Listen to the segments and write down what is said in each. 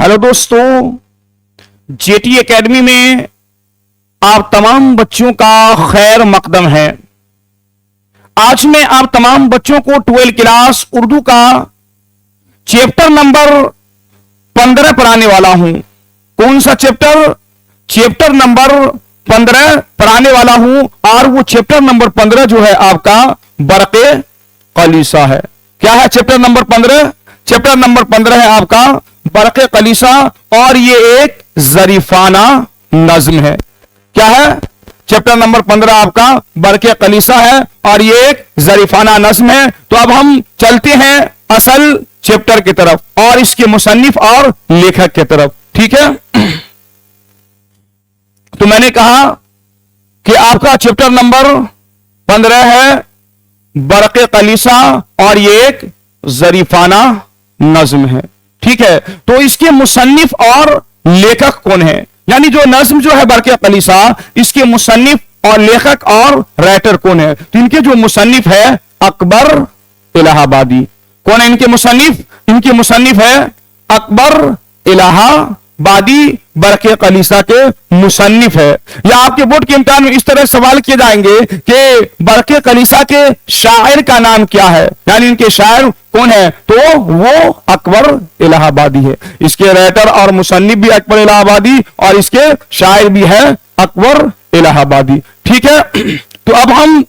Hello दोस्तों, jetty academy में आप तमाम बच्चों का खैर मकदम है। आज मैं आप तमाम बच्चों को 12 क्लास उर्दू का चैप्टर नंबर 15 पढ़ाने वाला हूं। कौन सा चैप्टर? चैप्टर नंबर 15 पढ़ाने वाला हूं। और वो चैप्टर नंबर 15 जो है आपका बरक़े कलीसा है। क्या है चैप्टर नंबर 15? चैप्टर नंबर 15 है आपका बरक़े कलीसा, और ये एक ज़रीफ़ाना नज़्म है। क्या है? चैप्टर नंबर 15 आपका बरक़े कलीसा है और ये एक ज़रीफ़ाना नज़्म है। तो अब हम चलते हैं असल चैप्टर की तरफ और इसके मुसन्निफ और लेखक की तरफ। ठीक है, तो मैंने कहा कि आपका चैप्टर नंबर 15 है बरक़े कलीसा और ये एक ज़रीफ़ाना नज़्म है। ठीक है, तो इसके मुसन्निफ और लेखक कौन है? यानी जो नज़्म जो है बरक़े कलीसा, इसके मुसन्निफ और लेखक और राइटर कौन है? तो इनके जो मुसन्निफ है अकबर इलाहाबादी। कौन है इनके मुसन्निफ? इनके मुसन्निफ है अकबर इलाहाबादी, बरक़े कलीसा के मुसन्निफ है। या आपके बोर्ड के इम्तिहान में इस तरह सवाल किए जाएंगे कि बरक़े कलीसा के शायर का नाम क्या है, यानी इनके शायर कौन है? तो वो अकबर इलाहाबादी है। इसके राइटर और मुसन्निफ भी अकबर इलाहाबादी और इसके शायर भी है अकबर इलाहाबादी। ठीक है, तो अब हम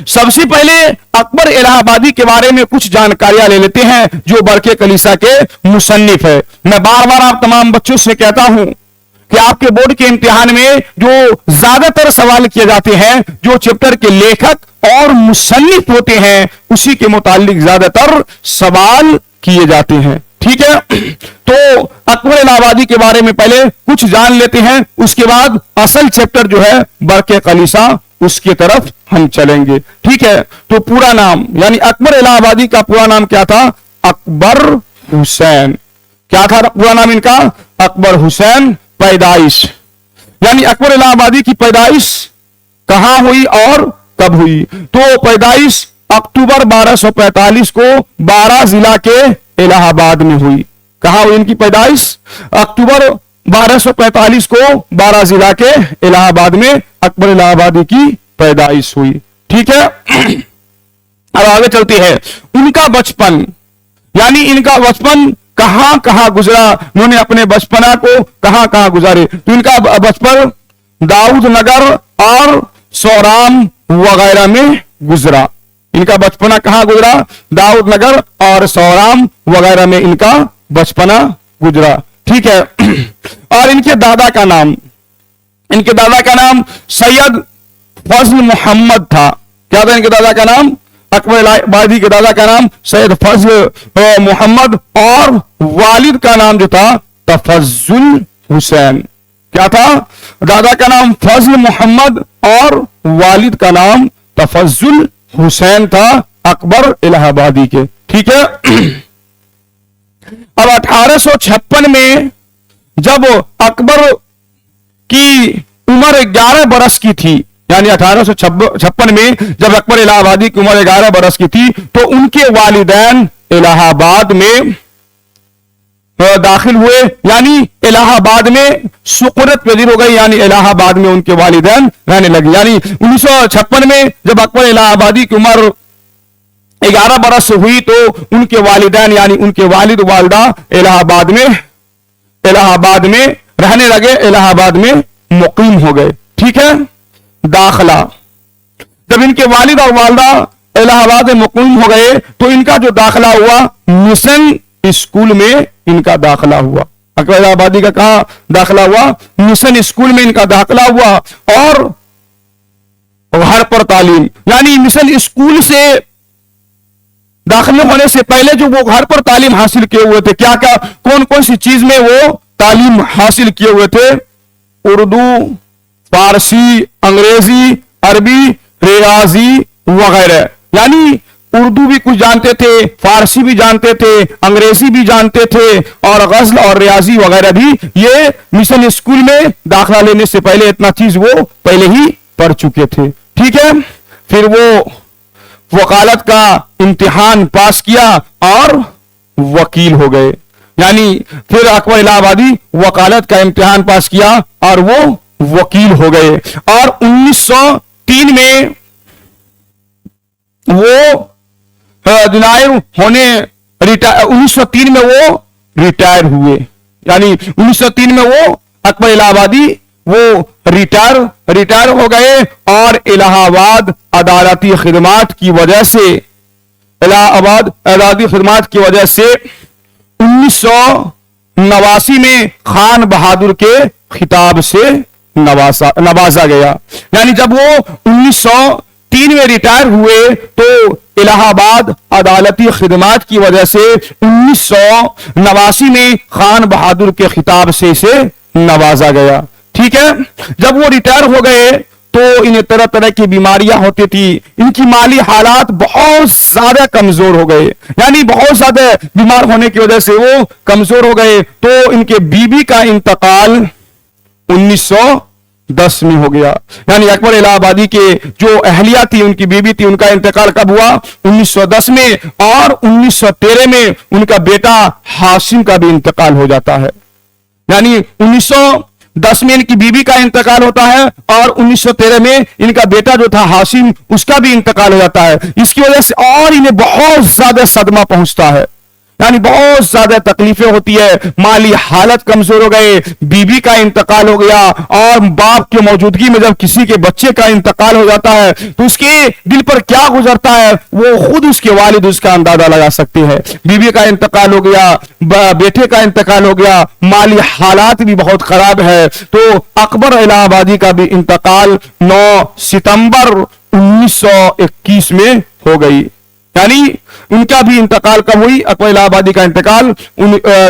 सबसे पहले अकबर इलाहाबादी के बारे में कुछ जानकारियां ले लेते हैं जो बरक़े कलीसा के मुसन्निफ है। मैं बार बार आप तमाम बच्चों से कहता हूं कि आपके बोर्ड के इम्तिहान में जो ज्यादातर सवाल किए जाते हैं, जो चैप्टर के लेखक और मुसन्निफ होते हैं उसी के मुतालिक ज्यादातर सवाल किए जाते हैं। ठीक है, तो अकबर इलाहाबादी के बारे में पहले कुछ जान लेते हैं, उसके बाद असल चैप्टर जो है बरक़े कलीसा उसकी तरफ हम चलेंगे। ठीक है, तो पूरा नाम यानी अकबर इलाहाबादी का पूरा नाम क्या था? अकबर हुसैन। क्या था पूरा नाम इनका? अकबर हुसैन। पैदाइश यानी अकबर इलाहाबादी की पैदाइश कहां हुई और कब हुई? तो पैदाइश अक्टूबर 1245 को बारा जिला के इलाहाबाद में हुई। कहां हुई इनकी पैदाइश? अक्टूबर 1245 को बारा जिला के इलाहाबाद में अकबर इलाहाबादी की पैदाइश हुई। ठीक है, अब आगे चलते हैं। उनका बचपन यानी इनका बचपन कहां कहां गुजरा, उन्होंने अपने बचपना को कहां कहां गुजारे? तो इनका बचपन दाऊद नगर और सौराम वगैरह में गुजरा। इनका बचपना कहां गुजरा? दाऊद नगर और सौराम वगैरह में इनका बचपना गुजरा। ठीक है, और इनके दादा का नाम, इनके दादा का नाम सैयद फजल मोहम्मद था। क्या था इनके दादा का नाम? अकबर इलाहाबादी के दादा का नाम सैयद फजल मोहम्मद और वालिद का नाम जो था तफज्जुल हुसैन। क्या था? दादा का नाम फजल मोहम्मद और वालिद का नाम तफज्जुल हुसैन था अकबर इलाहाबादी के। ठीक है, अब 1856 में जब अकबर की उम्र 11 बरस की थी, यानी 1856 में जब अकबर इलाहाबादी की उम्र 11 बरस की थी, तो उनके वालिदैन इलाहाबाद में दाखिल हुए, यानी इलाहाबाद में सुकुरत पजीर हो गई, यानी इलाहाबाद में उनके वालिदैन रहने लगे। यानी 1956 में जब अकबर इलाहाबादी की उम्र 11 बरस हुई तो उनके वालिदैन यानी उनके वालिद वालिदा इलाहाबाद में रहने लगे, इलाहाबाद में मुकीम हो गए। ठीक है, दाखिला जब इनके वालिद और वालिदा इलाहाबाद में मुकीम हो गए तो इनका जो दाखिला हुआ मिशन स्कूल में इनका दाखिला हुआ। अकबर इलाहाबादी का कहा दाखिला हुआ? मिशन स्कूल में इनका दाखिला हुआ। और घर पर तालीम यानी मिशन स्कूल से दाखिले होने से पहले जो वो घर पर तालीम हासिल किए हुए थे, क्या क्या कौन कौन सी चीज में वो तालीम हासिल किए हुए थे? उर्दू, फारसी, अंग्रेजी, अरबी, रियाजी वगैरह। यानी उर्दू भी कुछ जानते थे, फारसी भी जानते थे, अंग्रेजी भी जानते थे और गजल और रियाजी वगैरह भी ये मिशन स्कूल में दाखिला लेने से पहले इतना चीज वो पहले ही पढ़ चुके थे। ठीक है, फिर वो वकालत का इम्तिहान पास किया और वकील हो गए। यानी फिर अकबर इलाहाबादी वकालत का इम्तिहान पास किया और वो वकील हो गए, और 1903 में वो रिटायर होने 1903 में वो रिटायर हुए, यानी 1903 में वो अकबर इलाहाबादी वो रिटायर हो गए, और इलाहाबाद अदालती खिदमात की वजह से 1989 में खान बहादुर के खिताब से नवाजा गया। यानी जब वो 1903 में रिटायर हुए तो इलाहाबाद अदालती खिदमात की वजह से 1989 में खान बहादुर के खिताब से इसे नवाजा गया। ठीक है, जब वो रिटायर हो गए तो इन्हें तरह तरह की बीमारियां होती थी, इनकी माली हालात बहुत ज्यादा कमजोर हो गए, यानी बहुत ज्यादा बीमार होने की वजह से वो कमजोर हो गए। तो इनके बीबी का इंतकाल 1910 में हो गया, यानी अकबर इलाहाबादी के जो अहलिया थी, उनकी बीबी थी, उनका इंतकाल कब हुआ? 1910 में, और 1913 में उनका बेटा हाशिम का भी इंतकाल हो जाता है। यानी 1910 में इनकी बीबी का इंतकाल होता है, और 1913 में इनका बेटा जो था हाशिम, उसका भी इंतकाल हो जाता है। इसकी वजह से और इन्हें बहुत ज्यादा सदमा पहुंचता है, यानी बहुत ज्यादा तकलीफें होती है, माली हालत कमजोर हो गए, बीबी का इंतकाल हो गया, और बाप की मौजूदगी में जब किसी के बच्चे का इंतकाल हो जाता है तो उसके दिल पर क्या गुजरता है वो खुद उसके वालिद उसका अंदाजा लगा सकते हैं। बीबी का इंतकाल हो गया, बेटे का इंतकाल हो गया, माली हालात भी बहुत खराब है। तो अकबर इलाहाबादी का भी इंतकाल 9 सितंबर 1921 में हो गई, यानी उनका भी इंतकाल कब हुई? अकबर इलाहाबादी का इंतकाल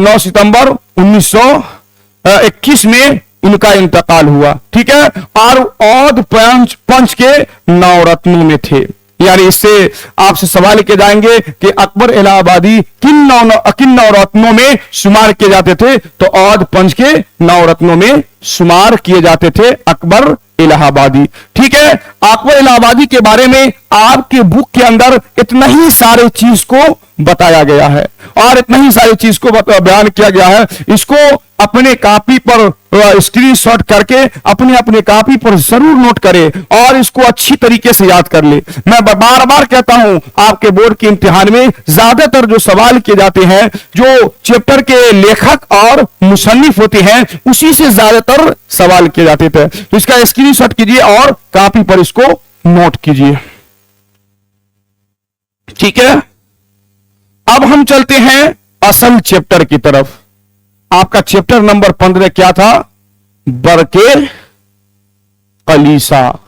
9 सितंबर 1921 में उनका इंतकाल हुआ। ठीक है, और औध पंच के नवरत्नों में थे, यानी इससे आपसे सवाल किए जाएंगे कि अकबर इलाहाबादी किन नवरत्नों में शुमार किए जाते थे? तो औध पंच के नवरत्नों में शुमार किए जाते थे अकबर इलाहाबादी। ठीक है, अकबर इलाहाबादी के बारे में आपके बुक के अंदर इतना ही सारे चीज को बताया गया है, और इतना ही सारी चीज को बयान किया गया है। इसको अपने कॉपी पर स्क्रीनशॉट करके अपने कॉपी पर जरूर नोट करें, और इसको अच्छी तरीके से याद कर ले। मैं बार बार कहता हूं, आपके बोर्ड के इम्तिहान में ज्यादातर जो सवाल किए जाते हैं, जो चैप्टर के लेखक और मुसन्निफ होते हैं, उसी से ज्यादातर सवाल किए जाते थे। तो इसका स्क्रीनशॉट कीजिए और कॉपी पर इसको नोट कीजिए। ठीक है, अब हम चलते हैं असल चैप्टर की तरफ। आपका चैप्टर नंबर 15 क्या था? बरके कलीसा।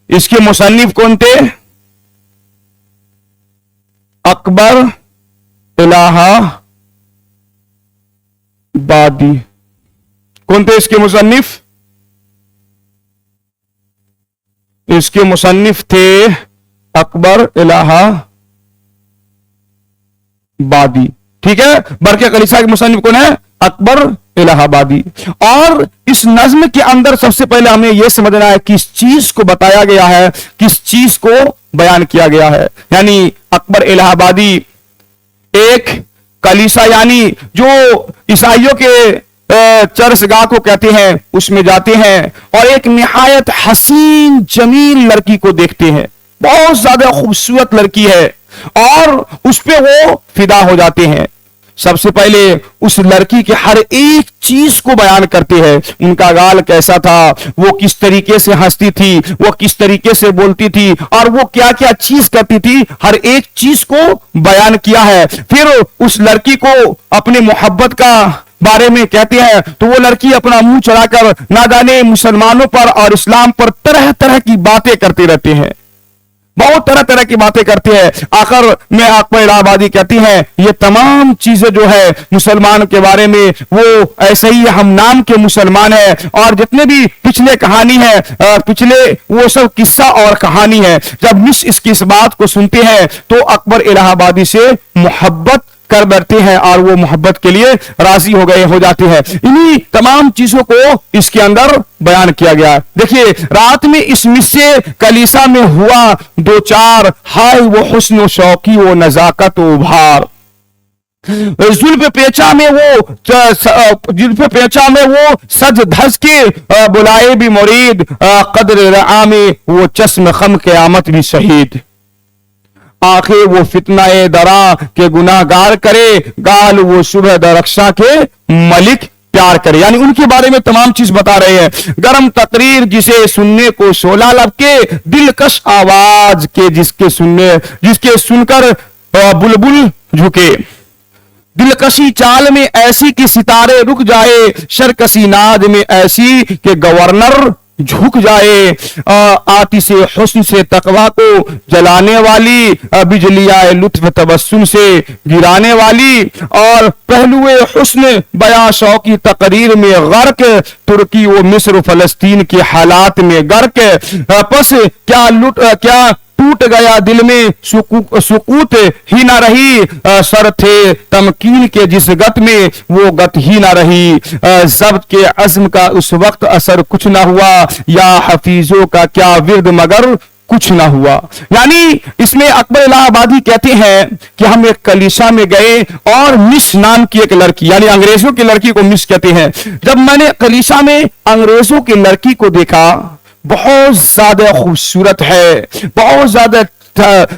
इसके मुसन्निफ कौन थे? अकबर इलाहाबादी। कौन थे इसके मुसन्निफ? इसके मुसन्निफ थे अकबर इलाहाबादी। ठीक है, बरके कलीसा के मुसन्निफ कौन है? अकबर इलाहाबादी। और इस नज्म के अंदर सबसे पहले हमें यह समझना है किस चीज को बताया गया है, किस चीज को बयान किया गया है। यानी अकबर इलाहाबादी एक कलीसा, यानी जो ईसाइयों के चर्चगाह को कहते हैं, उसमें जाते हैं और एक निहायत हसीन जमील लड़की को देखते हैं, बहुत ज्यादा खूबसूरत लड़की है, और उस पे वो फिदा हो जाते हैं। सबसे पहले उस लड़की के हर एक चीज को बयान करते हैं। उनका गाल कैसा था, वो किस तरीके से हंसती थी, वो किस तरीके से बोलती थी, और वो क्या क्या चीज करती थी, हर एक चीज को बयान किया है। फिर उस लड़की को अपने मोहब्बत का बारे में कहते हैं, तो वो लड़की अपना मुंह चढ़ाकर ना जाने मुसलमानों पर और इस्लाम पर तरह तरह की बातें करते रहते हैं, बहुत तरह तरह की बातें करते हैं। आखिर में अकबर इलाहाबादी कहती हैं, ये तमाम चीजें जो है मुसलमान के बारे में, वो ऐसे ही हम नाम के मुसलमान है, और जितने भी पिछले कहानी है, पिछले वो सब किस्सा और कहानी है। जब मिस इसकी इस बात को सुनते हैं तो अकबर इलाहाबादी से मोहब्बत कर बैठते हैं, और वो मोहब्बत के लिए राजी हो जाते हैं। इन्हीं तमाम चीजों को इसके अंदर बयान किया गया। देखिए, रात में इस मिस्से कलीसा में हुआ 2-4, हाय वो हुस्न शौकी वो नजाकत उभार। जुल्फ पेचा में वो सज धज के बुलाए भी मुरीद, कदर रआ में वो चश्म खम क़यामत भी शहीद। आंखें वो फितना दरा के गुनाहगार करे, गाल वो सुबह दरक्षा के मलिक प्यार करे। यानी उनके बारे में तमाम चीज बता रहे हैं। गरम तकरीर जिसे सुनने को शोला लब के, दिलकश आवाज के जिसके सुनकर बुलबुल झुके। दिलकशी चाल में ऐसी कि सितारे रुक जाए, शरकसी नाद में ऐसी कि गवर्नर झुक जाए। आतिशे हुस्न से तकवा को जलाने वाली, बिजलियाए लुत्फ तबस्सुम से गिराने वाली, और पहलुए हुस्न बयां शौकी तकरीर में गर्क, तुर्की व मिस्र फलस्तीन के हालात में गर्क। पस क्या टूट गया दिल में सुकूत ही ना रही, सर थे तमकीन के जिस गत में वो गत ही ना रही। ज़ब्त के अज़्म का उस वक्त असर कुछ ना हुआ, या हफीजों का क्या विर्द मगर कुछ ना हुआ। यानी इसमें अकबर इलाहाबादी कहते हैं कि हम एक कलीसा में गए और मिस नाम की एक लड़की, यानी अंग्रेजों की लड़की को मिस कहते हैं। जब मैंने कलीसा में अंग्रेजों की लड़की को देखा, बहुत ज्यादा खूबसूरत है, बहुत ज्यादा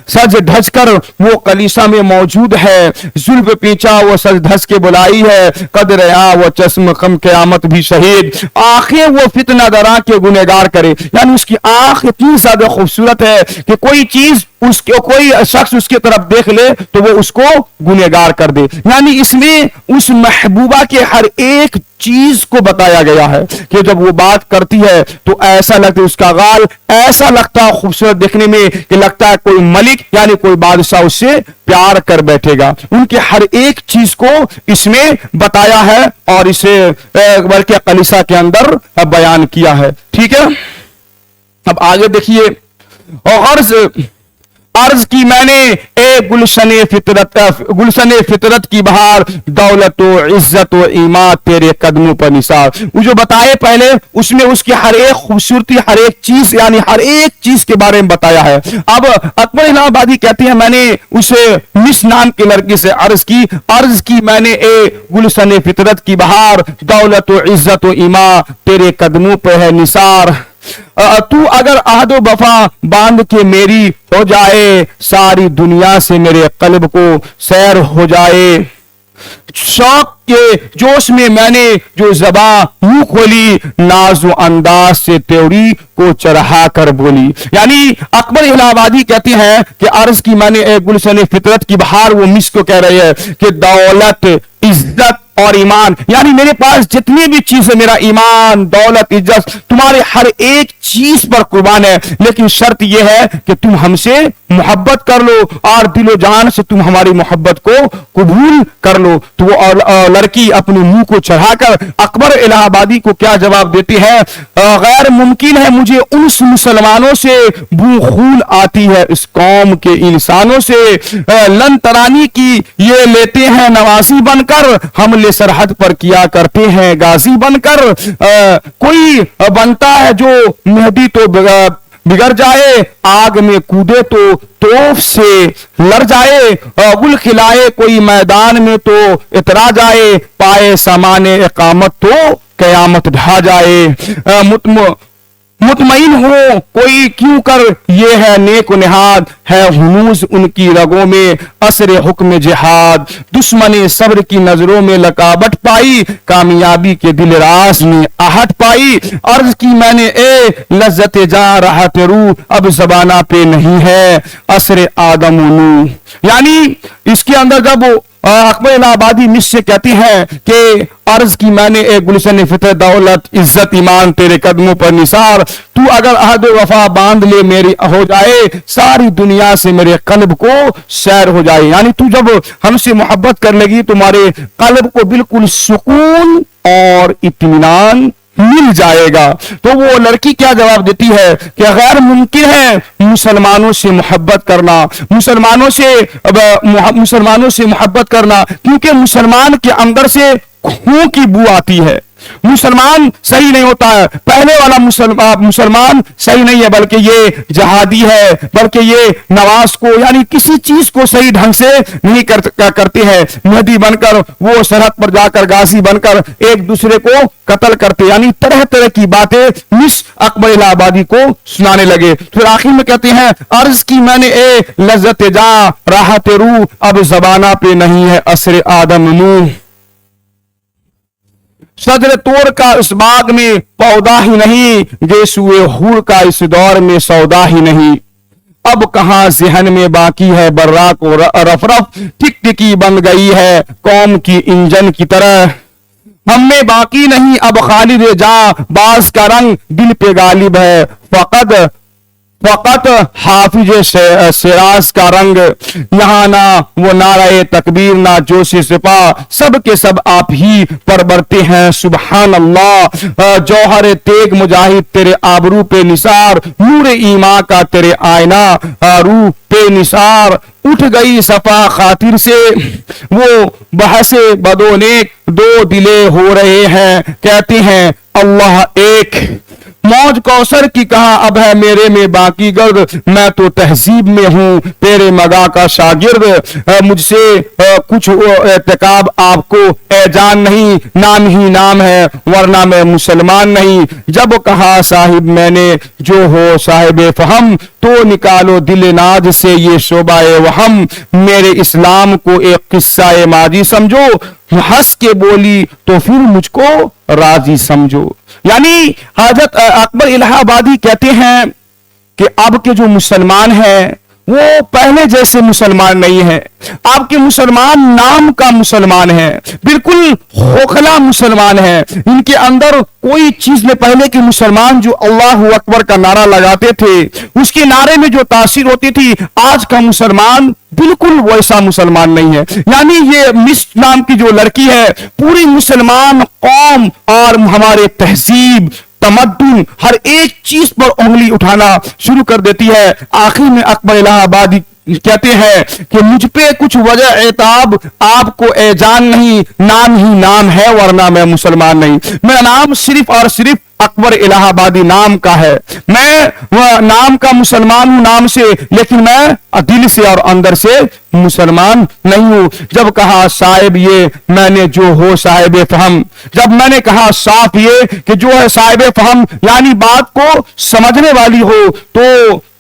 सज धज कर वो कलीसा में मौजूद है। जुल्फ पीछा वो सज धज के बुलाई है, कदर आ वो चश्म कम क़यामत भी शहीद। आंखें वो फितना दरा के गुनहगार करे, यानी उसकी आंख इतनी ज्यादा खूबसूरत है कि कोई शख्स उसकी तरफ देख ले तो वो उसको गुनहगार कर दे। यानी इसमें उस महबूबा के हर एक चीज को बताया गया है कि जब वो बात करती है तो ऐसा लगता है, उसका गाल ऐसा लगता है खूबसूरत देखने में कि लगता है कोई मलिक यानी कोई बादशाह उससे प्यार कर बैठेगा। उनके हर एक चीज को इसमें बताया है और इसे बल्कि कलीसा के अंदर बयान किया है। ठीक है, अब आगे देखिए। और अर्ज की मैंने ए गुलशने फितरत की बहार, दौलत व इज्जत व ईमान तेरे कदमों पर निसार। वो जो बताए पहले उसमें उसकी हर एक खूबसूरती, हर एक चीज, यानी हर एक चीज के बारे में बताया है। अब अकबर इलाहाबादी कहते हैं मैंने उसे मिस नाम की लड़की से अर्ज की मैंने ए गुलशने फितरत की बहार, दौलत व इज्जत व ईमान तेरे कदमों पर है निसार। तू अगर अहद व वफा बांध के मेरी हो जाए, सारी दुनिया से मेरे कल्ब को सैर हो जाए। शौक के जोश में मैंने जो ज़बां यूं खोली, नाज़ो अंदाज से त्योरी को चढ़ा कर बोली। यानी अकबर इलाहाबादी कहते हैं कि अर्ज की मैंने एक गुलशन फितरत की बहार, वो मिस को कह रही है कि दौलत इज्जत और ईमान, यानी मेरे पास जितनी भी चीज है, मेरा ईमान दौलत इज्जत तुम्हारे हर एक चीज पर कुर्बान है, लेकिन शर्त यह है कि तुम हमसे मोहब्बत कर लो और दिलो जान से तुम हमारी मोहब्बत को कबूल कर लो। तो वो लड़की अपने मुंह को चढ़ाकर अकबर इलाहाबादी को क्या जवाब देती है, गैर मुमकिन है मुझे उन मुसलमानों से बू खून आती है, इस कौम के इंसानों से लन तरानी की ये लेते हैं नवासी बनकर, हम सरहद पर किया करते हैं गाजी बनकर। कोई बनता है जो मेहदी तो बिगड़ जाए, आग में कूदे तो तोफ से लड़ जाए, गुल खिलाए कोई मैदान में तो इतरा जाए, पाए सामाने इकामत तो कयामत ढा जाए। मुतमईन हो कोई क्यों कर ये है नेक निहाद, है हुनूज उनकी रगों में असर हुक्म जिहाद। दुश्मने सब्र की नजरों में लकावट पाई, कामयाबी के दिल राज में आहट पाई। अर्ज की मैंने ए लज्जत जा रहा तेरू, अब जबाना पे नहीं है असर आदम नू। यानी इसके अंदर जब अकबर इलाहाबादी मिस से कहती है कि अर्ज की मैंने एक गुलशन फितर दौलत इज्जत ईमान तेरे कदमों पर निसार, तू अगर अहद वफा बांध ले मेरी हो जाए, सारी दुनिया से मेरे कल्ब को सैर हो जाए। यानी तू जब हमसे मोहब्बत कर लेगी तुम्हारे कल्ब को बिल्कुल सुकून और इत्मीनान मिल जाएगा। तो वो लड़की क्या जवाब देती है कि गैर मुमकिन है मुसलमानों से मोहब्बत करना, मुसलमानों से मोहब्बत करना, क्योंकि मुसलमान के अंदर से खून की बू आती है। مسلمان صحیح نہیں ہوتا ہے، پہلے والا مسلمان صحیح نہیں ہے، بلکہ یہ جہادی ہے، بلکہ یہ نماز کو یعنی کسی چیز کو صحیح ڈھنگ سے نہیں کرتے ہیں، مہدی بن کر وہ سرحد پر جا کر غازی بن کر ایک دوسرے کو قتل کرتے، یعنی طرح طرح کی باتیں مس اکبر الہ آبادی کو سنانے لگے۔ پھر آخر میں کہتے ہیں عرض کی میں نے اے لذت جاں راحت روح، اب زبانہ پہ نہیں ہے عصر آدم منہ، صدر طور کا اس باغ میں پودا ہی نہیں، گیسوئے حور کا اس دور میں سودا ہی نہیں، اب کہاں ذہن میں باقی ہے براق و رفرف، ٹک ٹکی بن گئی ہے قوم کی انجن کی طرح، ہم میں باقی نہیں اب خالد جاں باز کا رنگ دل پہ غالب ہے، فقط حافظ سراج کا رنگ، یہاں نہ وہ نعرہ تکبیر نہ جوش سپاہ، سب کے سب آپ ہی پر برتے ہیں سبحان اللہ، جوہر تیگ مجاہد تیرے آبرو پہ نثار، نور ایمان کا تیرے آئینہ روح پہ نثار، اٹھ گئی صفا خاطر سے وہ بحث بدو نیک، دو دلے ہو رہے ہیں کہتے ہیں اللہ ایک، موج کوثر کی کہاں اب ہے میرے میں باقی گرد، میں تو تہذیب میں ہوں تیرے مگا کا شاگرد، مجھ سے کچھ ارتکاب آپ کو اے جان نہیں، نام ہی نام ہے ورنہ میں مسلمان نہیں، جب کہا صاحب میں نے جو ہو صاحب فہم، تو نکالو دل ناز سے یہ شعبہ وہم، میرے اسلام کو ایک قصہ ماضی سمجھو، ہنس کے بولی تو پھر مجھ کو راضی سمجھو۔ یعنی حضرت اکبر الہ آبادی کہتے ہیں کہ اب کے جو مسلمان ہیں وہ پہلے جیسے مسلمان نہیں ہے، آپ کے مسلمان نام کا مسلمان ہے، بالکل خوخلا مسلمان ہے، ان کے اندر کوئی چیز میں پہلے کے مسلمان جو اللہ اکبر کا نعرہ لگاتے تھے اس کے نعرے میں جو تاثیر ہوتی تھی، آج کا مسلمان بالکل ویسا مسلمان نہیں ہے۔ یعنی یہ مس نام کی جو لڑکی ہے پوری مسلمان قوم اور ہمارے تہذیب تمدن ہر ایک چیز پر انگلی اٹھانا شروع کر دیتی ہے۔ آخر میں اکبر الہ آبادی کہتے ہیں کہ مجھ پہ کچھ وجہ اعتاب آپ کو اے جان نہیں، نام ہی نام ہے ورنہ میں مسلمان نہیں، میرا نام صرف اور صرف اکبر الہ آبادی نام کا ہے، میں نام کا مسلمان ہوں نام سے، لیکن میں دل سے اور اندر سے مسلمان نہیں ہوں۔ جب کہا صاحب یہ میں نے جو ہو صاحب فہم، جب میں نے کہا صاف یہ کہ جو ہے صاحب فہم یعنی بات کو سمجھنے والی ہو، تو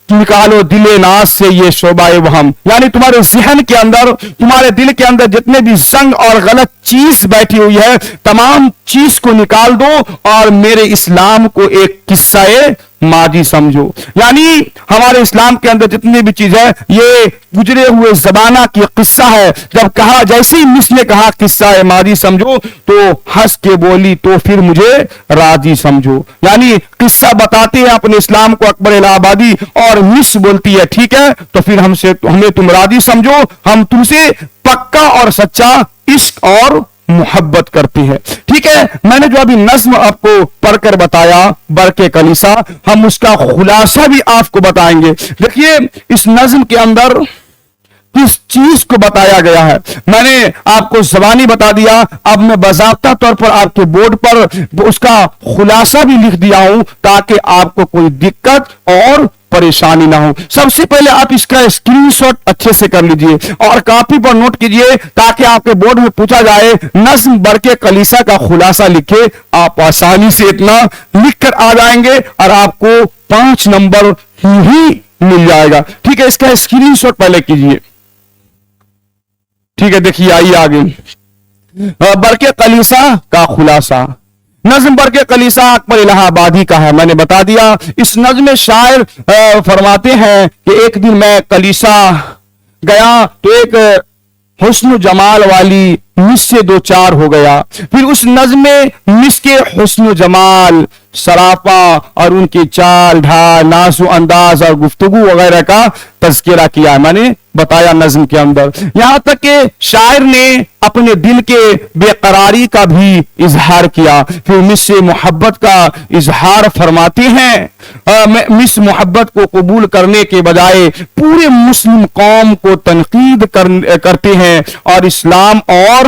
نکالو دل ناز سے یہ شعبہ وہم، یعنی تمہارے ذہن کے اندر تمہارے دل کے اندر جتنے بھی زنگ اور غلط چیز بیٹھی ہوئی ہے تمام چیز کو نکال دو اور میرے اسلام کو ایک قصہ ماضی سمجھو۔ یعنی ہمارے اسلام کے اندر جتنی بھی چیز ہے یہ گزرے ہوئے زمانہ کی قصہ ہے، جب کہا جیسے ہی مس نے کہا قصہ ماضی سمجھو تو ہنس کے بولی تو پھر مجھے راضی سمجھو، یعنی قصہ بتاتے ہیں اپنے اسلام کو اکبر الہ آبادی اور مس بولتی ہے ٹھیک ہے تو پھر ہمیں تم راضی سمجھو، ہم تم سے پکا اور سچا عشق اور محبت کرتی ہے۔ ٹھیک ہے، میں نے جو ابھی نظم آپ کو پڑھ کر بتایا برقِ کلیسا، ہم اس کا خلاصہ بھی آپ کو بتائیں گے۔ دیکھیے اس نظم کے اندر کس چیز کو بتایا گیا ہے، میں نے آپ کو زبانی بتا دیا، اب میں باضابطہ طور پر آپ کے بورڈ پر اس کا خلاصہ بھی لکھ دیا ہوں تاکہ آپ کو کوئی دقت اور پریشانی نہ ہو۔ سب سے پہلے آپ اس کا اسکرین شاٹ اچھے سے کر لیجئے اور کاپی پر نوٹ کیجئے تاکہ آپ کے بورڈ میں پوچھا جائے نظم برقِ کلیسا کا خلاصہ لکھے، آپ آسانی سے اتنا لکھ کر آ جائیں گے اور آپ کو 5 نمبر ہی مل جائے گا۔ ٹھیک ہے، اس کا اسکرین شاٹ پہلے کیجئے۔ ٹھیک ہے، دیکھیے آئیے آگے، برقِ کلیسا کا خلاصہ۔ نظم برقِ کلیسا اکبر الہ آبادی کا ہے، میں نے بتا دیا۔ اس نظم میں شاعر فرماتے ہیں کہ ایک دن میں کلیسا گیا تو ایک حسن و جمال والی مس سے دو چار ہو گیا۔ پھر اس نظم میں مس کے حسن و جمال، سراپا اور ان کی چال ڈھال، ناز و انداز اور گفتگو وغیرہ کا تذکرہ کیا، میں نے بتایا نظم کے اندر، یہاں تک کہ شاعر نے اپنے دل کے بے قراری کا بھی اظہار کیا۔ پھر مس سے محبت کا اظہار فرماتے ہیں، مس محبت کو قبول کرنے کے بجائے پورے مسلم قوم کو تنقید کرتے ہیں اور اسلام اور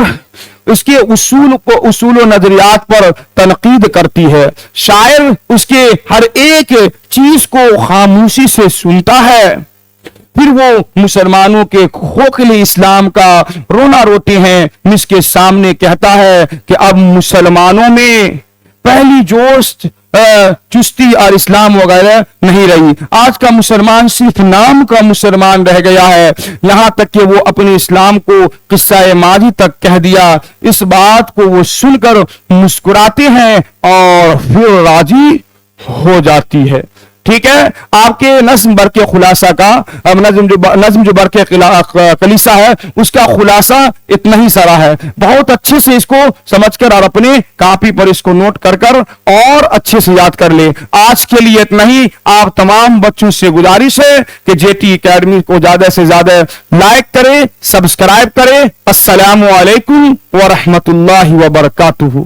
اس کے اصول و نظریات پر تنقید کرتی ہے. شاعر اس کے ہر ایک چیز کو خاموشی سے سنتا ہے. پھر وہ مسلمانوں کے کھوکھلے اسلام کا رونا روتے ہیں اس کے سامنے کہتا ہے کہ اب مسلمانوں میں پہلی جوش چستی اور اسلام وغیرہ نہیں رہی. آج کا مسلمان صرف نام کا مسلمان رہ گیا ہے، یہاں تک کہ وہ اپنے اسلام کو قصہ ماضی تک کہہ دیا. اس بات کو وہ سن کر مسکراتے ہیں اور پھر راضی ہو جاتی ہے. ٹھیک ہے، آپ کے نظم برق خلاصہ کا نظم جو برق کلیسا ہے اس کا خلاصہ اتنا ہی سارا ہے. بہت اچھے سے اس کو سمجھ کر اور اپنے کاپی پر اس کو نوٹ کر اور اچھے سے یاد کر لیں. آج کے لیے اتنا ہی. آپ تمام بچوں سے گزارش ہے کہ جے ٹی اکیڈمی کو زیادہ سے زیادہ لائک کریں، سبسکرائب کریں. السلام علیکم ورحمۃ اللہ وبرکاتہ.